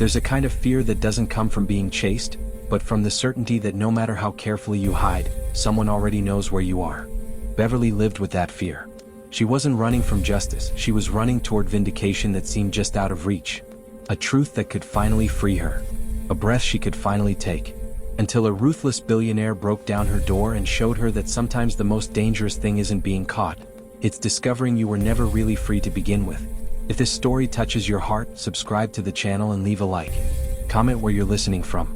There's a kind of fear that doesn't come from being chased, but from the certainty that no matter how carefully you hide, someone already knows where you are. Beverly lived with that fear. She wasn't running from justice, she was running toward vindication that seemed just out of reach. A truth that could finally free her. A breath she could finally take. Until a ruthless billionaire broke down her door and showed her that sometimes the most dangerous thing isn't being caught. It's discovering you were never really free to begin with. If this story touches your heart, subscribe to the channel and leave a like. Comment where you're listening from.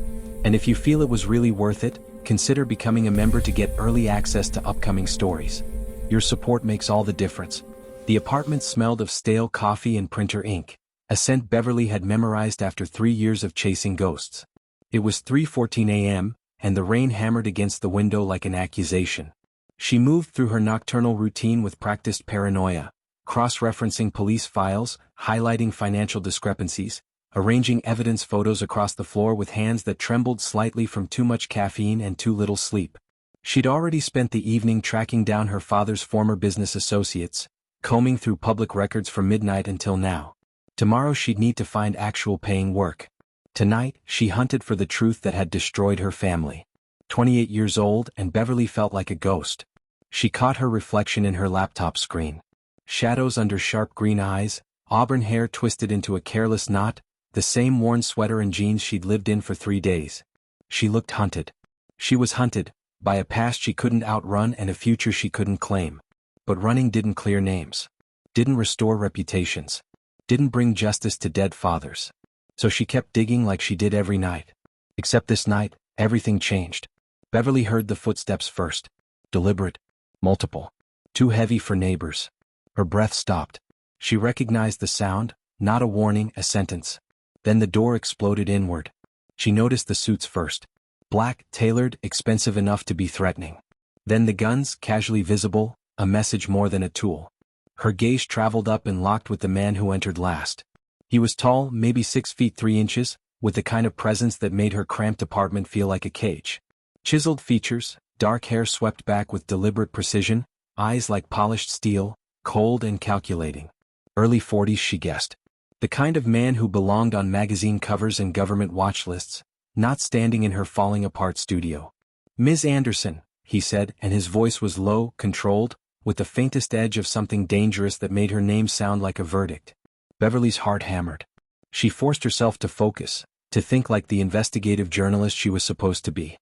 And if you feel it was really worth it, consider becoming a member to get early access to upcoming stories. Your support makes all the difference. The apartment smelled of stale coffee and printer ink, a scent Beverly had memorized after 3 years of chasing ghosts. It was 3:14 a.m., and the rain hammered against the window like an accusation. She moved through her nocturnal routine with practiced paranoia, cross-referencing police files, highlighting financial discrepancies, arranging evidence photos across the floor with hands that trembled slightly from too much caffeine and too little sleep. She'd already spent the evening tracking down her father's former business associates, combing through public records from midnight until now. Tomorrow she'd need to find actual paying work. Tonight, she hunted for the truth that had destroyed her family. 28 years old, and Beverly felt like a ghost. She caught her reflection in her laptop screen. Shadows under sharp green eyes, auburn hair twisted into a careless knot, the same worn sweater and jeans she'd lived in for 3 days. She looked hunted. She was hunted, by a past she couldn't outrun and a future she couldn't claim. But running didn't clear names. Didn't restore reputations. Didn't bring justice to dead fathers. So she kept digging like she did every night. Except this night, everything changed. Beverly heard the footsteps first. Deliberate. Multiple. Too heavy for neighbors. Her breath stopped. She recognized the sound, not a warning, a sentence. Then the door exploded inward. She noticed the suits first. Black, tailored, expensive enough to be threatening. Then the guns, casually visible, a message more than a tool. Her gaze traveled up and locked with the man who entered last. He was tall, maybe 6 feet 3 inches, with the kind of presence that made her cramped apartment feel like a cage. Chiseled features, dark hair swept back with deliberate precision, eyes like polished steel, cold and calculating. Early 40s, she guessed. The kind of man who belonged on magazine covers and government watch lists, not standing in her falling-apart studio. "Ms. Anderson," he said, and his voice was low, controlled, with the faintest edge of something dangerous that made her name sound like a verdict. Beverly's heart hammered. She forced herself to focus, to think like the investigative journalist she was supposed to be.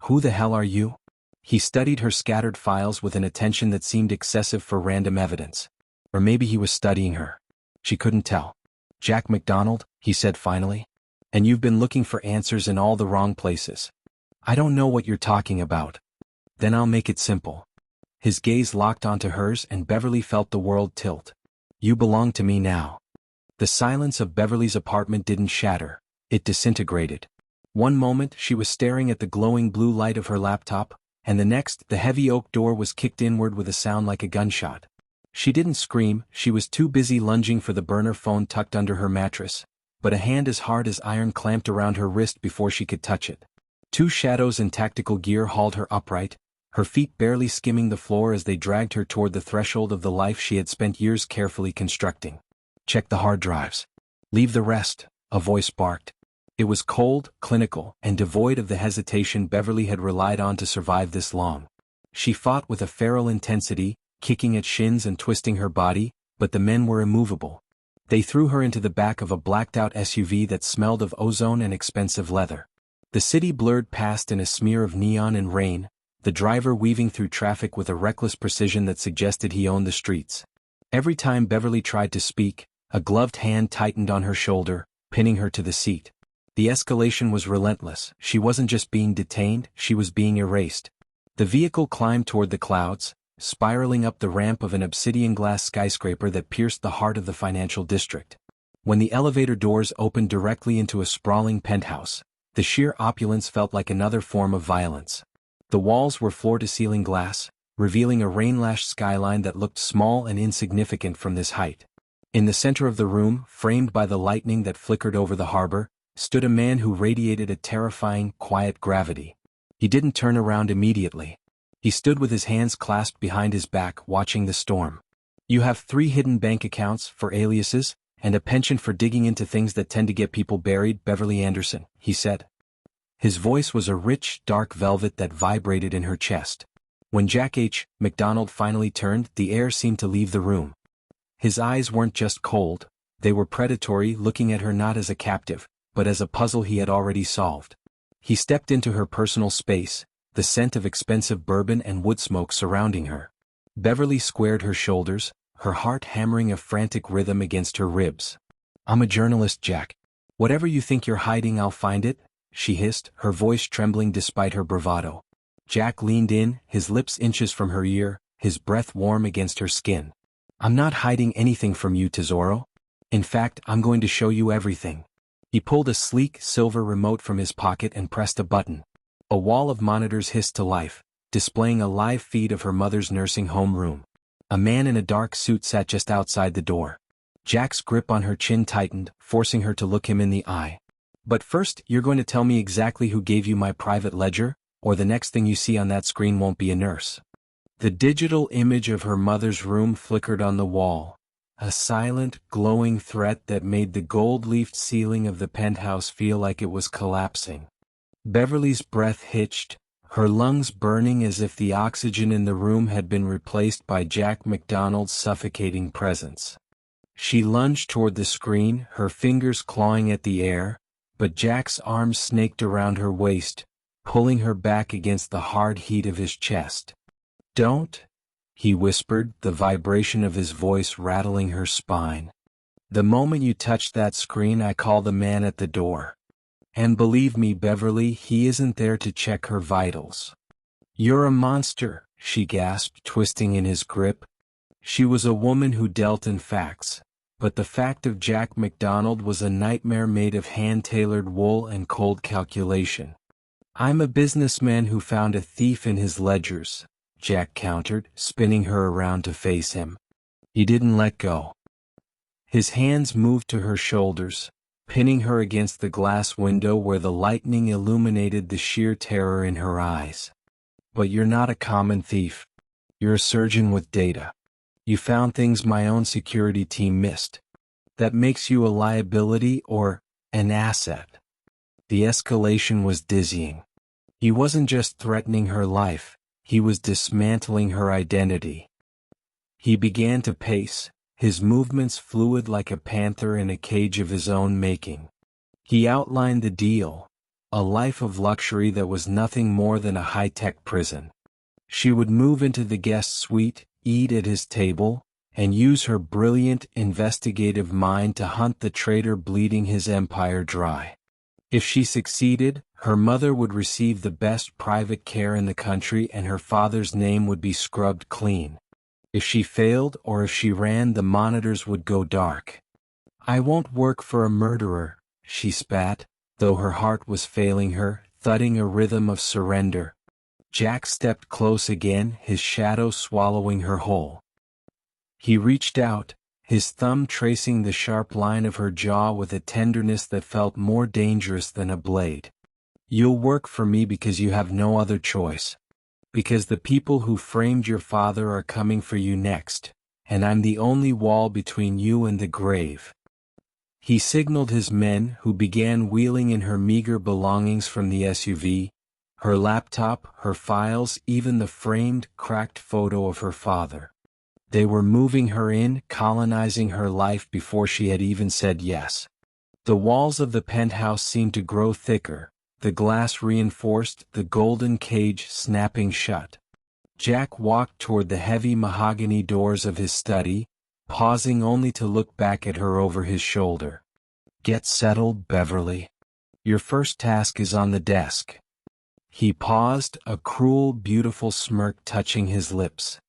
"Who the hell are you?" He studied her scattered files with an attention that seemed excessive for random evidence. Or maybe he was studying her. She couldn't tell. "Jack McDonald," he said finally. "And you've been looking for answers in all the wrong places." "I don't know what you're talking about." "Then I'll make it simple." His gaze locked onto hers and Beverly felt the world tilt. "You belong to me now." The silence of Beverly's apartment didn't shatter, it disintegrated. One moment she was staring at the glowing blue light of her laptop, and the next the heavy oak door was kicked inward with a sound like a gunshot. She didn't scream, she was too busy lunging for the burner phone tucked under her mattress, but a hand as hard as iron clamped around her wrist before she could touch it. 2 shadows in tactical gear hauled her upright, her feet barely skimming the floor as they dragged her toward the threshold of the life she had spent years carefully constructing. "Check the hard drives. Leave the rest," a voice barked. It was cold, clinical, and devoid of the hesitation Beverly had relied on to survive this long. She fought with a feral intensity, kicking at shins and twisting her body, but the men were immovable. They threw her into the back of a blacked-out SUV that smelled of ozone and expensive leather. The city blurred past in a smear of neon and rain, the driver weaving through traffic with a reckless precision that suggested he owned the streets. Every time Beverly tried to speak, a gloved hand tightened on her shoulder, pinning her to the seat. The escalation was relentless. She wasn't just being detained, she was being erased. The vehicle climbed toward the clouds, spiraling up the ramp of an obsidian glass skyscraper that pierced the heart of the financial district. When the elevator doors opened directly into a sprawling penthouse, the sheer opulence felt like another form of violence. The walls were floor-to-ceiling glass, revealing a rain-lashed skyline that looked small and insignificant from this height. In the center of the room, framed by the lightning that flickered over the harbor, stood a man who radiated a terrifying, quiet gravity. He didn't turn around immediately. He stood with his hands clasped behind his back, watching the storm. "You have 3 hidden bank accounts for aliases, and a penchant for digging into things that tend to get people buried, Beverly Anderson, he said. His voice was a rich, dark velvet that vibrated in her chest. When Jack H. McDonald finally turned, the air seemed to leave the room. His eyes weren't just cold, they were predatory, looking at her not as a captive, but as a puzzle he had already solved. He stepped into her personal space, the scent of expensive bourbon and wood smoke surrounding her. Beverly squared her shoulders, her heart hammering a frantic rhythm against her ribs. "I'm a journalist, Jack. Whatever you think you're hiding, I'll find it," she hissed, her voice trembling despite her bravado. Jack leaned in, his lips inches from her ear, his breath warm against her skin. "I'm not hiding anything from you, Tesoro. In fact, I'm going to show you everything." He pulled a sleek, silver remote from his pocket and pressed a button. A wall of monitors hissed to life, displaying a live feed of her mother's nursing home room. A man in a dark suit sat just outside the door. Jack's grip on her chin tightened, forcing her to look him in the eye. "But first, you're going to tell me exactly who gave you my private ledger, or the next thing you see on that screen won't be a nurse." The digital image of her mother's room flickered on the wall, a silent, glowing threat that made the gold-leafed ceiling of the penthouse feel like it was collapsing. Beverly's breath hitched, her lungs burning as if the oxygen in the room had been replaced by Jack McDonald's suffocating presence. She lunged toward the screen, her fingers clawing at the air, but Jack's arms snaked around her waist, pulling her back against the hard heat of his chest. "Don't," he whispered, the vibration of his voice rattling her spine. "The moment you touch that screen, I call the man at the door. And believe me, Beverly, he isn't there to check her vitals." "You're a monster," she gasped, twisting in his grip. She was a woman who dealt in facts, but the fact of Jack McDonald was a nightmare made of hand-tailored wool and cold calculation. "I'm a businessman who found a thief in his ledgers," Jack countered, spinning her around to face him. He didn't let go. His hands moved to her shoulders, pinning her against the glass window where the lightning illuminated the sheer terror in her eyes. "But you're not a common thief. You're a surgeon with data. You found things my own security team missed. That makes you a liability or an asset." The escalation was dizzying. He wasn't just threatening her life, he was dismantling her identity. He began to pace, his movements fluid like a panther in a cage of his own making. He outlined the deal, a life of luxury that was nothing more than a high-tech prison. She would move into the guest suite, eat at his table, and use her brilliant, investigative mind to hunt the traitor bleeding his empire dry. If she succeeded, her mother would receive the best private care in the country and her father's name would be scrubbed clean. If she failed or if she ran, the monitors would go dark. "I won't work for a murderer," she spat, though her heart was failing her, thudding a rhythm of surrender. Jack stepped close again, his shadow swallowing her whole. He reached out, his thumb tracing the sharp line of her jaw with a tenderness that felt more dangerous than a blade. "You'll work for me because you have no other choice. Because the people who framed your father are coming for you next, and I'm the only wall between you and the grave." He signaled his men, who began wheeling in her meager belongings from the SUV, her laptop, her files, even the framed, cracked photo of her father. They were moving her in, colonizing her life before she had even said yes. The walls of the penthouse seemed to grow thicker, the glass reinforced, the golden cage snapping shut. Jack walked toward the heavy mahogany doors of his study, pausing only to look back at her over his shoulder. "Get settled, Beverly. Your first task is on the desk." He paused, a cruel, beautiful smirk touching his lips.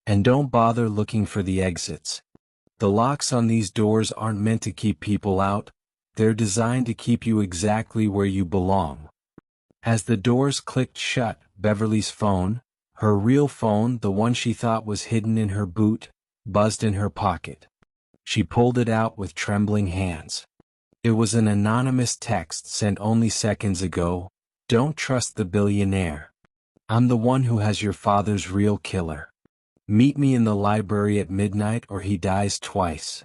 "And don't bother looking for the exits. The locks on these doors aren't meant to keep people out, they're designed to keep you exactly where you belong." As the doors clicked shut, Beverly's phone, her real phone, the one she thought was hidden in her boot, buzzed in her pocket. She pulled it out with trembling hands. It was an anonymous text sent only seconds ago. "Don't trust the billionaire. I'm the one who has your father's real killer. Meet me in the library at midnight or he dies twice."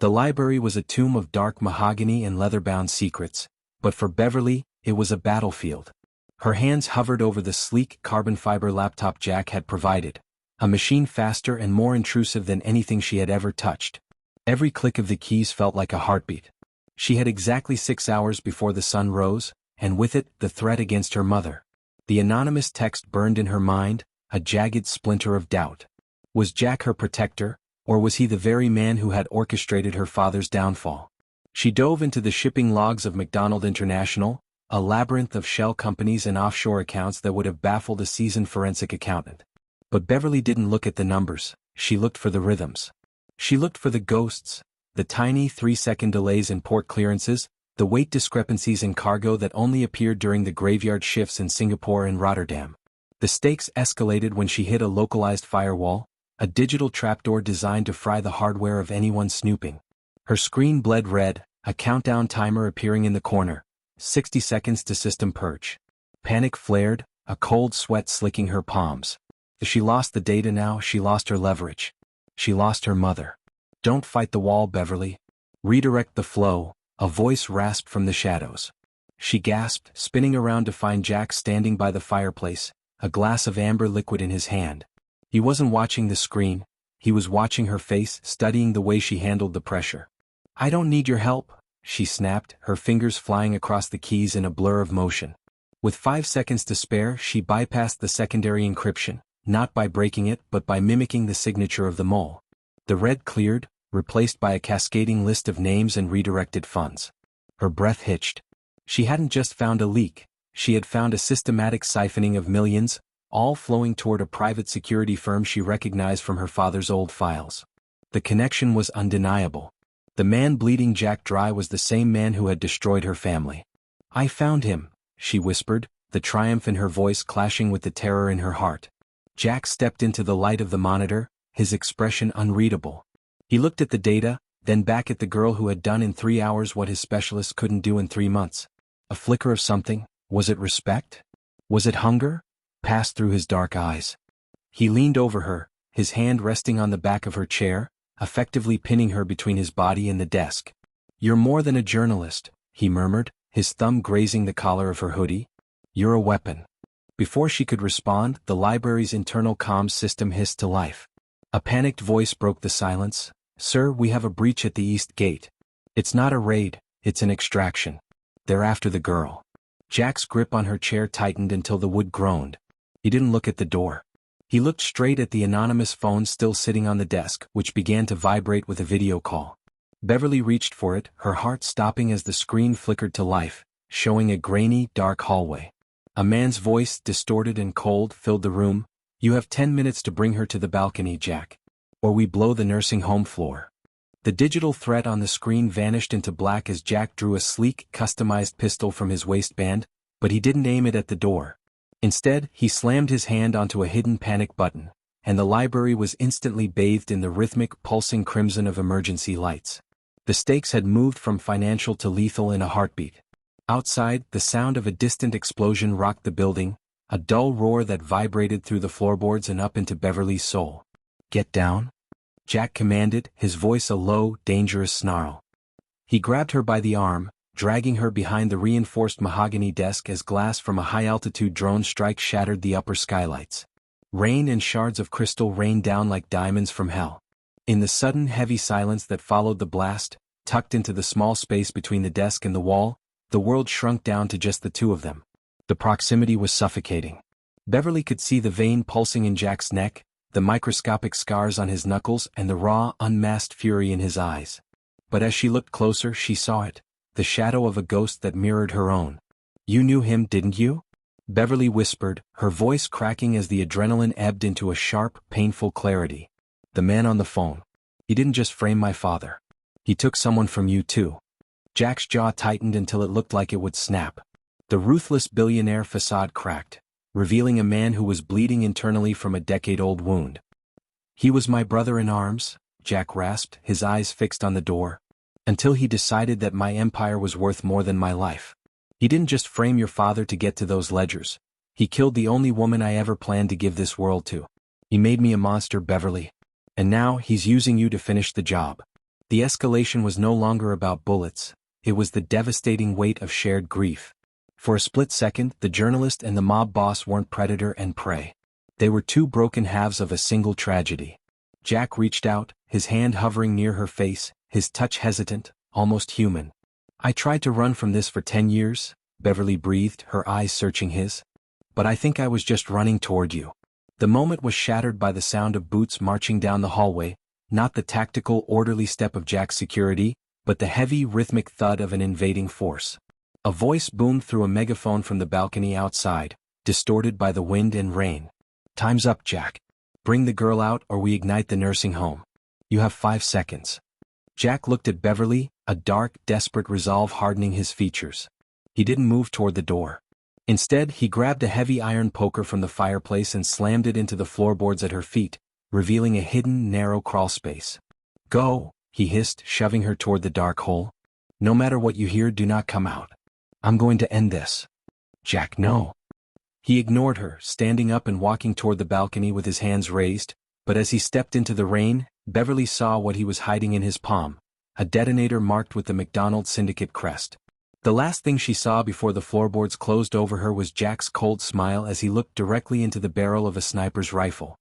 The library was a tomb of dark mahogany and leather-bound secrets, but for Beverly, it was a battlefield. Her hands hovered over the sleek carbon fiber laptop Jack had provided, a machine faster and more intrusive than anything she had ever touched. Every click of the keys felt like a heartbeat. She had exactly 6 hours before the sun rose, and with it, the threat against her mother. The anonymous text burned in her mind, a jagged splinter of doubt. Was Jack her protector, or was he the very man who had orchestrated her father's downfall? She dove into the shipping logs of McDonald International, a labyrinth of shell companies and offshore accounts that would have baffled a seasoned forensic accountant. But Beverly didn't look at the numbers, she looked for the rhythms. She looked for the ghosts, the tiny 3-second delays in port clearances, the weight discrepancies in cargo that only appeared during the graveyard shifts in Singapore and Rotterdam. The stakes escalated when she hit a localized firewall, a digital trapdoor designed to fry the hardware of anyone snooping. Her screen bled red, a countdown timer appearing in the corner, 60 seconds to system purge. Panic flared, a cold sweat slicking her palms. If she lost the data now, she lost her leverage. She lost her mother. Don't fight the wall, Beverly. Redirect the flow, a voice rasped from the shadows. She gasped, spinning around to find Jack standing by the fireplace, a glass of amber liquid in his hand. He wasn't watching the screen, he was watching her face, studying the way she handled the pressure. I don't need your help, she snapped, her fingers flying across the keys in a blur of motion. With 5 seconds to spare, she bypassed the secondary encryption, not by breaking it but by mimicking the signature of the mole. The red cleared, replaced by a cascading list of names and redirected funds. Her breath hitched. She hadn't just found a leak, she had found a systematic siphoning of millions, all flowing toward a private security firm she recognized from her father's old files. The connection was undeniable. The man bleeding Jack dry was the same man who had destroyed her family. I found him, she whispered, the triumph in her voice clashing with the terror in her heart. Jack stepped into the light of the monitor, his expression unreadable. He looked at the data, then back at the girl who had done in 3 hours what his specialists couldn't do in 3 months. A flicker of something, was it respect? Was it hunger? Passed through his dark eyes. He leaned over her, his hand resting on the back of her chair, effectively pinning her between his body and the desk. You're more than a journalist, he murmured, his thumb grazing the collar of her hoodie. You're a weapon. Before she could respond, the library's internal comms system hissed to life. A panicked voice broke the silence. Sir, we have a breach at the east gate. It's not a raid, it's an extraction. They're after the girl. Jack's grip on her chair tightened until the wood groaned. He didn't look at the door. He looked straight at the anonymous phone still sitting on the desk, which began to vibrate with a video call. Beverly reached for it, her heart stopping as the screen flickered to life, showing a grainy, dark hallway. A man's voice, distorted and cold, filled the room. You have 10 minutes to bring her to the balcony, Jack. Or we blow the nursing home floor. The digital threat on the screen vanished into black as Jack drew a sleek, customized pistol from his waistband, but he didn't aim it at the door. Instead, he slammed his hand onto a hidden panic button, and the library was instantly bathed in the rhythmic, pulsing crimson of emergency lights. The stakes had moved from financial to lethal in a heartbeat. Outside, the sound of a distant explosion rocked the building, a dull roar that vibrated through the floorboards and up into Beverly's soul. Get down? Jack commanded, his voice a low, dangerous snarl. He grabbed her by the arm, dragging her behind the reinforced mahogany desk as glass from a high-altitude drone strike shattered the upper skylights. Rain and shards of crystal rained down like diamonds from hell. In the sudden heavy silence that followed the blast, tucked into the small space between the desk and the wall, the world shrunk down to just the two of them. The proximity was suffocating. Beverly could see the vein pulsing in Jack's neck, the microscopic scars on his knuckles and the raw, unmasked fury in his eyes. But as she looked closer, she saw it. The shadow of a ghost that mirrored her own. You knew him, didn't you? Beverly whispered, her voice cracking as the adrenaline ebbed into a sharp, painful clarity. The man on the phone. He didn't just frame my father. He took someone from you too. Jack's jaw tightened until it looked like it would snap. The ruthless billionaire facade cracked, revealing a man who was bleeding internally from a decade-old wound. He was my brother in arms, Jack rasped, his eyes fixed on the door. Until he decided that my empire was worth more than my life. He didn't just frame your father to get to those ledgers. He killed the only woman I ever planned to give this world to. He made me a monster, Beverly. And now he's using you to finish the job. The escalation was no longer about bullets, it was the devastating weight of shared grief. For a split second, the journalist and the mob boss weren't predator and prey. They were two broken halves of a single tragedy. Jack reached out, his hand hovering near her face, his touch hesitant, almost human. "I tried to run from this for 10 years, Beverly breathed, her eyes searching his. "But I think I was just running toward you." The moment was shattered by the sound of boots marching down the hallway, not the tactical, orderly step of Jack's security, but the heavy, rhythmic thud of an invading force. A voice boomed through a megaphone from the balcony outside, distorted by the wind and rain. "Time's up, Jack. Bring the girl out or we ignite the nursing home. You have 5 seconds." Jack looked at Beverly, a dark, desperate resolve hardening his features. He didn't move toward the door. Instead, he grabbed a heavy iron poker from the fireplace and slammed it into the floorboards at her feet, revealing a hidden, narrow crawlspace. "Go," he hissed, shoving her toward the dark hole. "No matter what you hear, do not come out. I'm going to end this." "Jack, no." He ignored her, standing up and walking toward the balcony with his hands raised, but as he stepped into the rain, Beverly saw what he was hiding in his palm, a detonator marked with the McDonald Syndicate crest. The last thing she saw before the floorboards closed over her was Jack's cold smile as he looked directly into the barrel of a sniper's rifle.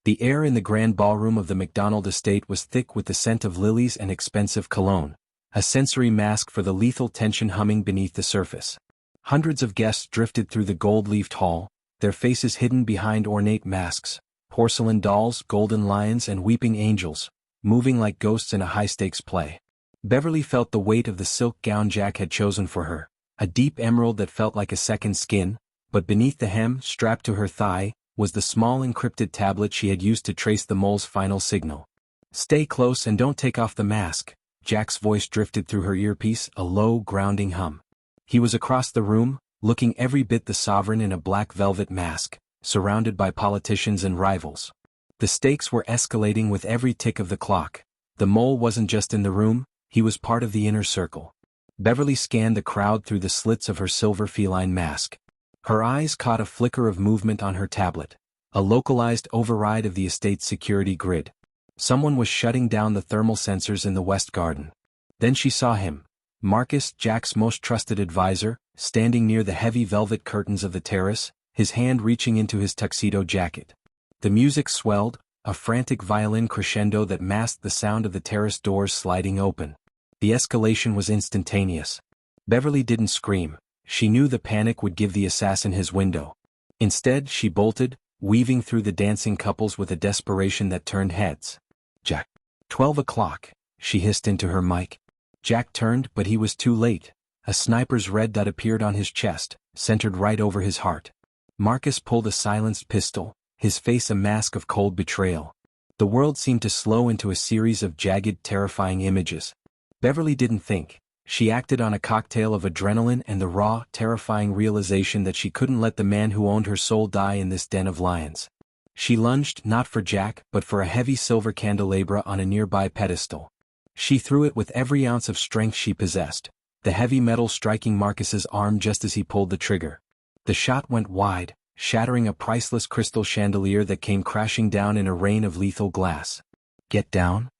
The air in the grand ballroom of the McDonald estate was thick with the scent of lilies and expensive cologne, a sensory mask for the lethal tension humming beneath the surface. Hundreds of guests drifted through the gold-leafed hall, their faces hidden behind ornate masks, porcelain dolls, golden lions and weeping angels, moving like ghosts in a high-stakes play. Beverly felt the weight of the silk gown Jack had chosen for her, a deep emerald that felt like a second skin, but beneath the hem, strapped to her thigh, was the small encrypted tablet she had used to trace the mole's final signal. "Stay close and don't take off the mask," Jack's voice drifted through her earpiece, a low, grounding hum. He was across the room, looking every bit the sovereign in a black velvet mask, surrounded by politicians and rivals. The stakes were escalating with every tick of the clock. The mole wasn't just in the room, he was part of the inner circle. Beverly scanned the crowd through the slits of her silver feline mask. Her eyes caught a flicker of movement on her tablet, a localized override of the estate's security grid. Someone was shutting down the thermal sensors in the West Garden. Then she saw him, Marcus, Jack's most trusted advisor, standing near the heavy velvet curtains of the terrace, his hand reaching into his tuxedo jacket. The music swelled, a frantic violin crescendo that masked the sound of the terrace doors sliding open. The escalation was instantaneous. Beverly didn't scream. She knew the panic would give the assassin his window. Instead, she bolted, weaving through the dancing couples with a desperation that turned heads. "Jack." 12 o'clock, she hissed into her mic. Jack turned, but he was too late. A sniper's red dot appeared on his chest, centered right over his heart. Marcus pulled a silenced pistol, his face a mask of cold betrayal. The world seemed to slow into a series of jagged, terrifying images. Beverly didn't think. She acted on a cocktail of adrenaline and the raw, terrifying realization that she couldn't let the man who owned her soul die in this den of lions. She lunged, not for Jack, but for a heavy silver candelabra on a nearby pedestal. She threw it with every ounce of strength she possessed, the heavy metal striking Marcus's arm just as he pulled the trigger. The shot went wide, shattering a priceless crystal chandelier that came crashing down in a rain of lethal glass. "Get down?"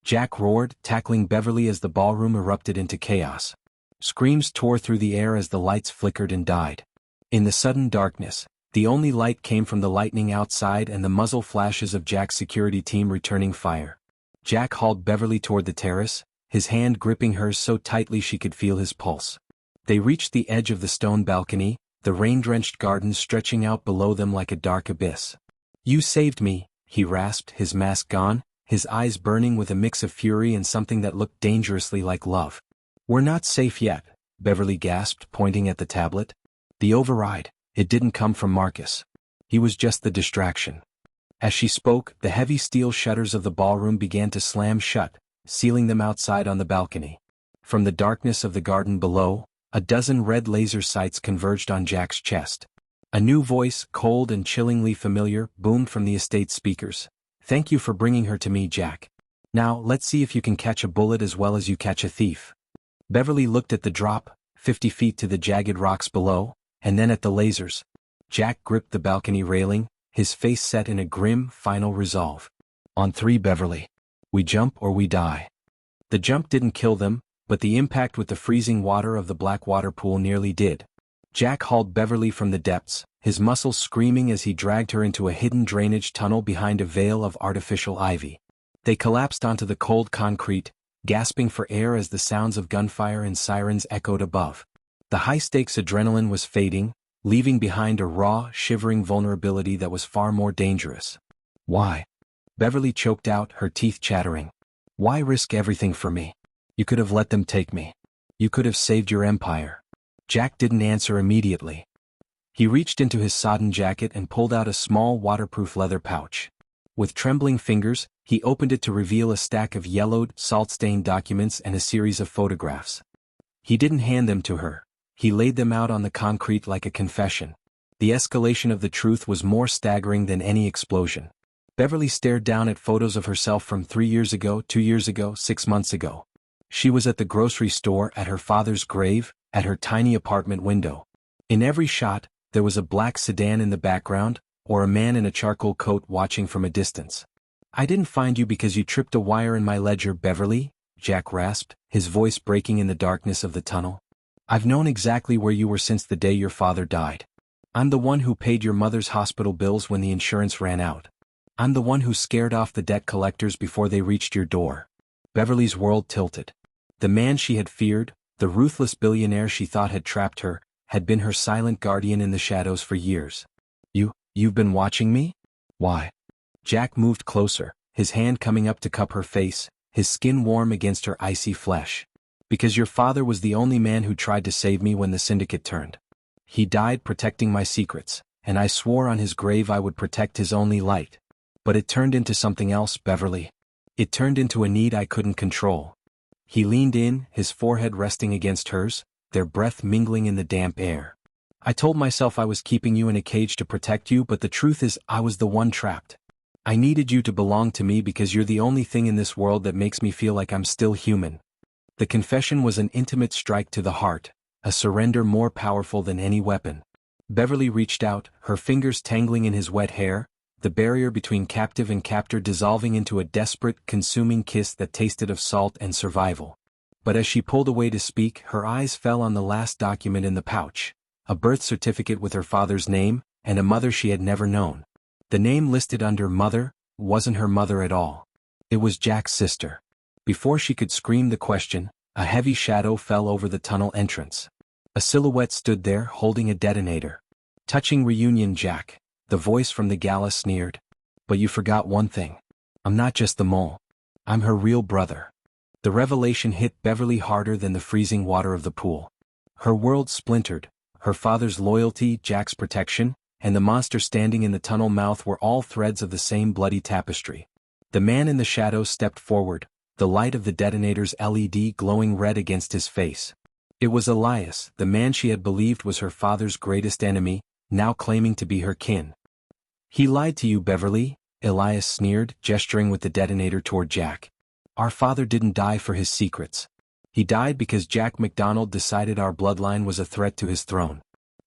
Jack roared, tackling Beverly as the ballroom erupted into chaos. Screams tore through the air as the lights flickered and died. In the sudden darkness, the only light came from the lightning outside and the muzzle flashes of Jack's security team returning fire. Jack hauled Beverly toward the terrace, his hand gripping hers so tightly she could feel his pulse. They reached the edge of the stone balcony, the rain-drenched gardens stretching out below them like a dark abyss. "You saved me," he rasped, his mask gone, his eyes burning with a mix of fury and something that looked dangerously like love. "We're not safe yet," Beverly gasped, pointing at the tablet. The override, it didn't come from Marcus. He was just the distraction. As she spoke, the heavy steel shutters of the ballroom began to slam shut, sealing them outside on the balcony. From the darkness of the garden below, a dozen red laser sights converged on Jack's chest. A new voice, cold and chillingly familiar, boomed from the estate speakers. "Thank you for bringing her to me, Jack. Now, let's see if you can catch a bullet as well as you catch a thief." Beverly looked at the drop, 50 feet to the jagged rocks below, and then at the lasers. Jack gripped the balcony railing, his face set in a grim, final resolve. "On 3, Beverly. We jump or we die." The The jump didn't kill them, but the impact with the freezing water of the black water pool nearly did. Jack hauled Beverly from the depths, his muscles screaming as he dragged her into a hidden drainage tunnel behind a veil of artificial ivy. They collapsed onto the cold concrete, gasping for air as the sounds of gunfire and sirens echoed above. The high-stakes adrenaline was fading, leaving behind a raw, shivering vulnerability that was far more dangerous. Why? Beverly choked out, her teeth chattering. Why risk everything for me? You could have let them take me. You could have saved your empire. Jack didn't answer immediately. He reached into his sodden jacket and pulled out a small waterproof leather pouch. With trembling fingers, he opened it to reveal a stack of yellowed, salt-stained documents and a series of photographs. He didn't hand them to her. He laid them out on the concrete like a confession. The escalation of the truth was more staggering than any explosion. Beverly stared down at photos of herself from 3 years ago, 2 years ago, 6 months ago. She was at the grocery store, at her father's grave, at her tiny apartment window. In every shot, there was a black sedan in the background, or a man in a charcoal coat watching from a distance. I didn't find you because you tripped a wire in my ledger, Beverly, Jack rasped, his voice breaking in the darkness of the tunnel. I've known exactly where you were since the day your father died. I'm the one who paid your mother's hospital bills when the insurance ran out. I'm the one who scared off the debt collectors before they reached your door. Beverly's world tilted. The man she had feared, the ruthless billionaire she thought had trapped her, had been her silent guardian in the shadows for years. You've been watching me? Why? Jack moved closer, his hand coming up to cup her face, his skin warm against her icy flesh. Because your father was the only man who tried to save me when the syndicate turned. He died protecting my secrets, and I swore on his grave I would protect his only light. But it turned into something else, Beverly. It turned into a need I couldn't control. He leaned in, his forehead resting against hers, their breath mingling in the damp air. I told myself I was keeping you in a cage to protect you, but the truth is I was the one trapped. I needed you to belong to me because you're the only thing in this world that makes me feel like I'm still human. The confession was an intimate strike to the heart, a surrender more powerful than any weapon. Beverly reached out, her fingers tangling in his wet hair, the barrier between captive and captor dissolving into a desperate, consuming kiss that tasted of salt and survival. But as she pulled away to speak, her eyes fell on the last document in the pouch, a birth certificate with her father's name, and a mother she had never known. The name listed under mother wasn't her mother at all. It was Jack's sister. Before she could scream the question, a heavy shadow fell over the tunnel entrance. A silhouette stood there holding a detonator. Touching reunion, Jack, the voice from the gala sneered. But you forgot one thing. I'm not just the mole. I'm her real brother. The revelation hit Beverly harder than the freezing water of the pool. Her world splintered. Her father's loyalty, Jack's protection, and the monster standing in the tunnel mouth were all threads of the same bloody tapestry. The man in the shadows stepped forward, the light of the detonator's LED glowing red against his face. It was Elias, the man she had believed was her father's greatest enemy, now claiming to be her kin. He lied to you, Beverly, Elias sneered, gesturing with the detonator toward Jack. Our father didn't die for his secrets. He died because Jack McDonald decided our bloodline was a threat to his throne.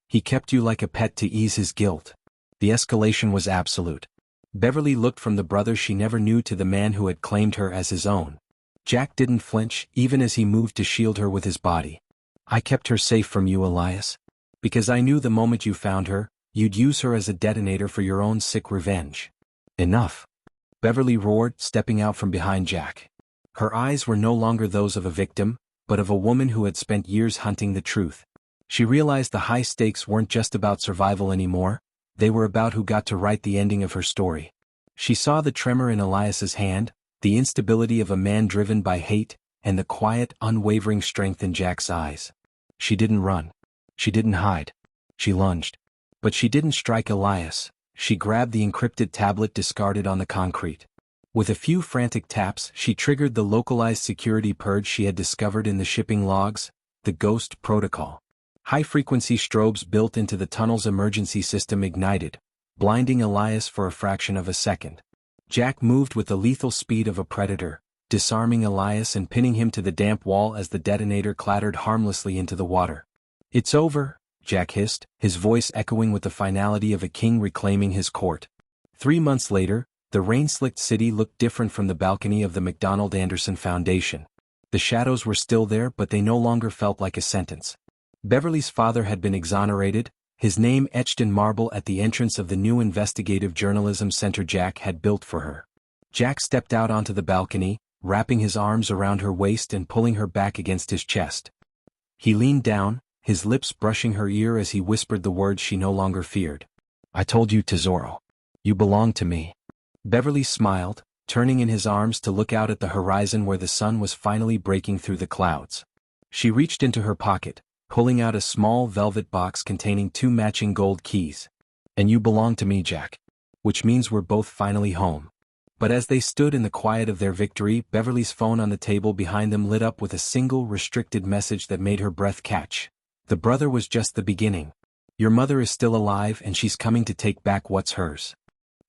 He kept you like a pet to ease his guilt. The escalation was absolute. Beverly looked from the brother she never knew to the man who had claimed her as his own. Jack didn't flinch, even as he moved to shield her with his body. I kept her safe from you, Elias. Because I knew the moment you found her, you'd use her as a detonator for your own sick revenge. Enough. Beverly roared, stepping out from behind Jack. Her eyes were no longer those of a victim, but of a woman who had spent years hunting the truth. She realized the high stakes weren't just about survival anymore, they were about who got to write the ending of her story. She saw the tremor in Elias's hand, the instability of a man driven by hate, and the quiet, unwavering strength in Jack's eyes. She didn't run. She didn't hide. She lunged. But she didn't strike Elias. She grabbed the encrypted tablet discarded on the concrete. With a few frantic taps, she triggered the localized security purge she had discovered in the shipping logs, the Ghost Protocol. High-frequency strobes built into the tunnel's emergency system ignited, blinding Elias for a fraction of a second. Jack moved with the lethal speed of a predator, disarming Elias and pinning him to the damp wall as the detonator clattered harmlessly into the water. It's over, Jack hissed, his voice echoing with the finality of a king reclaiming his court. 3 months later, the rain-slicked city looked different from the balcony of the McDonald Anderson Foundation. The shadows were still there, but they no longer felt like a sentence. Beverly's father had been exonerated, his name etched in marble at the entrance of the new investigative journalism center Jack had built for her. Jack stepped out onto the balcony, wrapping his arms around her waist and pulling her back against his chest. He leaned down, his lips brushing her ear as he whispered the words she no longer feared. "I told you, Tesoro. You belong to me." Beverly smiled, turning in his arms to look out at the horizon where the sun was finally breaking through the clouds. She reached into her pocket, pulling out a small velvet box containing 2 matching gold keys. "And you belong to me, Jack. Which means we're both finally home." But as they stood in the quiet of their victory, Beverly's phone on the table behind them lit up with a single restricted message that made her breath catch. "The brother was just the beginning. Your mother is still alive and she's coming to take back what's hers."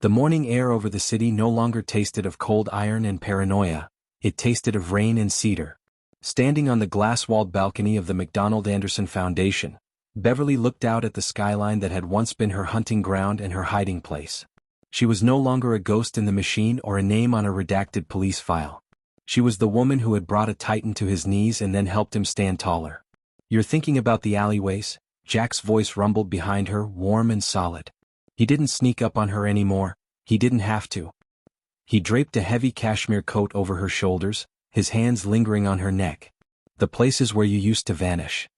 The morning air over the city no longer tasted of cold iron and paranoia, it tasted of rain and cedar. Standing on the glass-walled balcony of the McDonald Anderson Foundation, Beverly looked out at the skyline that had once been her hunting ground and her hiding place. She was no longer a ghost in the machine or a name on a redacted police file. She was the woman who had brought a titan to his knees and then helped him stand taller. "You're thinking about the alleyways?" Jack's voice rumbled behind her, warm and solid. He didn't sneak up on her anymore, he didn't have to. He draped a heavy cashmere coat over her shoulders, his hands lingering on her neck. "The places where you used to vanish."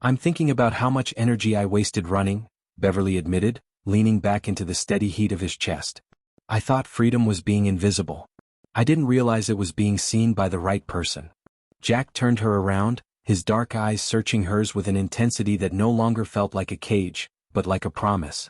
"I'm thinking about how much energy I wasted running," Beverly admitted, leaning back into the steady heat of his chest. "I thought freedom was being invisible. I didn't realize it was being seen by the right person." Jack turned her around, his dark eyes searching hers with an intensity that no longer felt like a cage, but like a promise.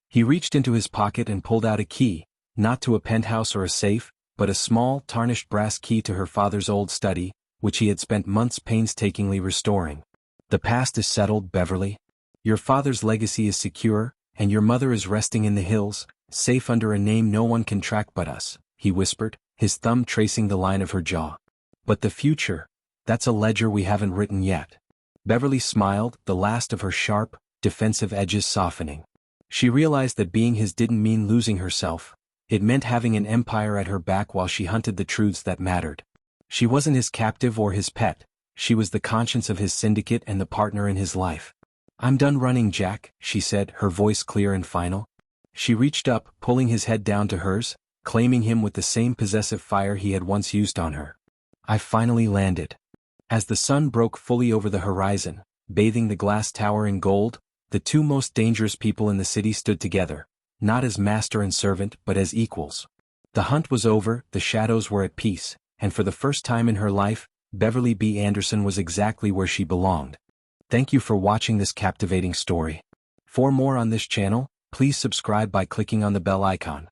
He reached into his pocket and pulled out a key, not to a penthouse or a safe, but a small, tarnished brass key to her father's old study, which he had spent months painstakingly restoring. "The past is settled, Beverly. Your father's legacy is secure, and your mother is resting in the hills, safe under a name no one can track but us," he whispered, his thumb tracing the line of her jaw. "But the future, that's a ledger we haven't written yet." Beverly smiled, the last of her sharp, defensive edges softening. She realized that being his didn't mean losing herself. It meant having an empire at her back while she hunted the truths that mattered. She wasn't his captive or his pet, she was the conscience of his syndicate and the partner in his life. "I'm done running, Jack," she said, her voice clear and final. She reached up, pulling his head down to hers, claiming him with the same possessive fire he had once used on her. "I've finally landed." As the sun broke fully over the horizon, bathing the glass tower in gold, the 2 most dangerous people in the city stood together, not as master and servant but as equals. The hunt was over, the shadows were at peace, and for the first time in her life, Beverly B. Anderson was exactly where she belonged. Thank you for watching this captivating story. For more on this channel, please subscribe by clicking on the bell icon.